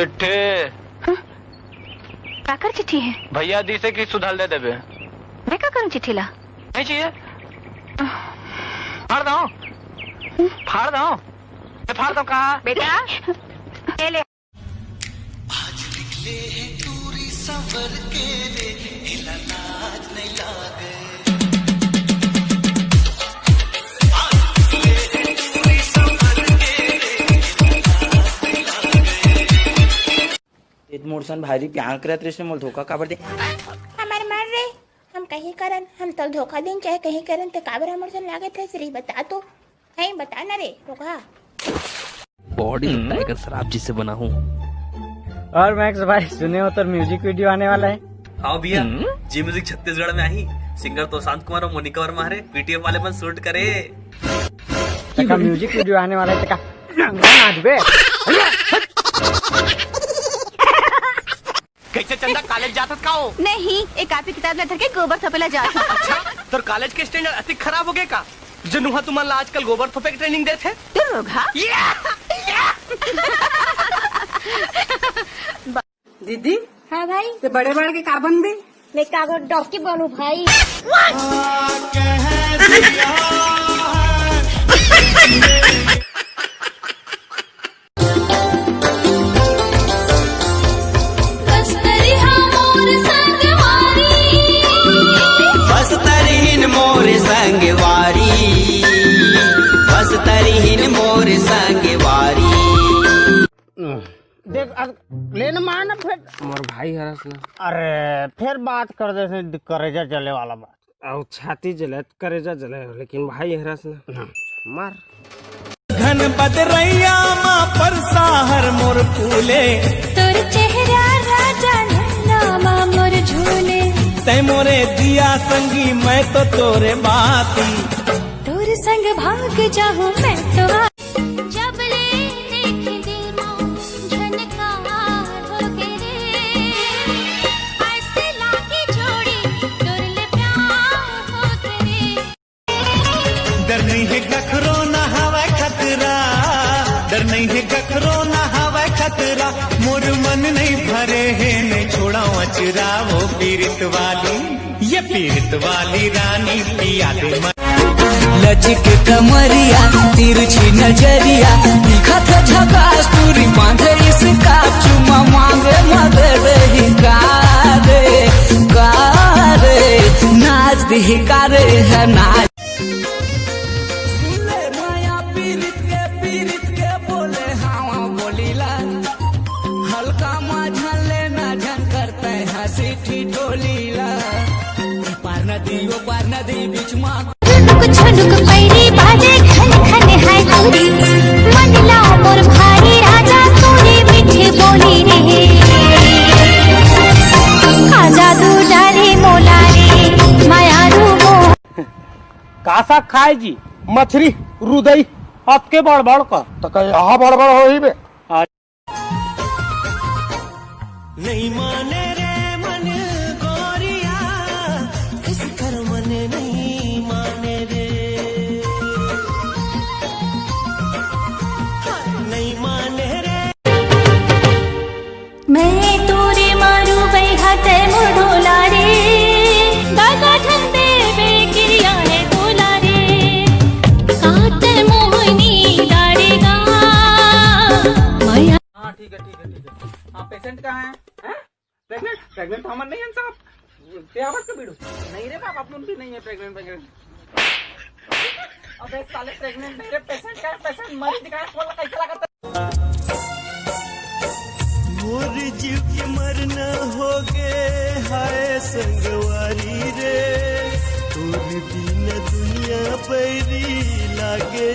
चिट्ठी काकर चिट्ठी है भैया दी से की सुधार दे देबे। मैं क्या करूँ चिट्ठी ला नहीं चाहिए फाड़ दो फाड़ दो फाड़ दो कहा बेटा ले ले। आज निकले हैं टूरी सफर के लिए हिला नाच नहीं लागे। मोरसन भारी प्यार करत रे से मोल धोखा काबर दे हमारे मार रे हम कहीं करन हम तो धोखा दें चाहे कहीं करन तो काबर हमर से लागे थे श्री बता तो है बता ना रे धोखा बॉडी टाइगर शराब जिससे बना हूँ। और मैक्स भाई सुने हो तो म्यूजिक वीडियो आने वाला है। हाँ भैया जी म्यूजिक छत्तीसगढ़ में आई सिंगर तो शांत कुमार और मोनिका वर्मा है पीटीएफ वाले बन शूट करे तका म्यूजिक वीडियो आने वाला है तका नाच बे कैसे चंदा कॉलेज जात का हो? नहीं एक कापी किताब लेकर के गोबर थपेला जा। अच्छा तो कॉलेज के स्टैंडर्ड अति खराब हो गए का जनुहा तुम्हारा आजकल गोबर थोपे की ट्रेनिंग देते तू रोगा दीदी हाँ भाई ते बड़े बड़े के का बन दे मैं कागज डॉक्टर बनू भाई। बस्तरहीन मोर संगवारी बस्तरहीन मोर संगवारी देख लेना मारना फिर मोर भाई हरस ना अरे फिर बात कर दे करेजा जले वाला बात और छाती जले करेजा जले लेकिन भाई हरस ना मार घन बदरैया माँ पर साहर मोर फूले तोर चेहरा राजा नामा मोर झूले तै मोरे दिया संगी मैं तो तोरे बाती तोर संग भाग जाऊं मैं तो जब ले देख दिल झनकार हो के रे ऐसे लाके छोड़ी तोर ले प्यार हो के रे। डर नहीं है गखरो न हवा खतरा डर नहीं है गखरो न हवा खतरा मोर मन नहीं भरे है नहीं छोड़ा अचरा वो पीरित वाली ये पीरित वाली रानी पिया दे लचक कमरिया तिरछी नजरिया दिखत झकास पूरी बांधे इसका चुमा मांगे मदद ही कारे नाच दी कारे है नाच पीरित के बोले हाँ बोलीला हल्का माझा लेना झन करते हंसी ठिठोलीला पार नदी बीच माँ छनुक पैरी बाजे खन खन है दूरी मन लाओ मोर भारी राजा तोरे मीठे बोली रे आजा तू डारे मोला रे माया रूमो कासा खाए जी मछली रुदई आपके बड़ का तो यहाँ बड़ हो ही बे नहीं माने रे मन गोरिया इस कर मन नहीं माने रे नहीं माने रे मैं तोरे मारू बैहाते मोडोला रे दादा ठंडे बेगिरिया है तोला रे काते मोहनी दाड़ेगा माया। हाँ ठीक है हाँ पेशेंट कहाँ है प्रेग्नेंट हमन नहीं है साहब ते आवाज का बीड़ू नहीं रे बाप अपन भी नहीं है प्रेग्नेंट अबे साले प्रेग्नेंट नहीं रे पेशेंट का पेशेंट मरीज दिखा बोला कैसा लगा मोर जीव के मरना हो गए हाय संगवारी रे तोर दिन दुनिया पैरी लागे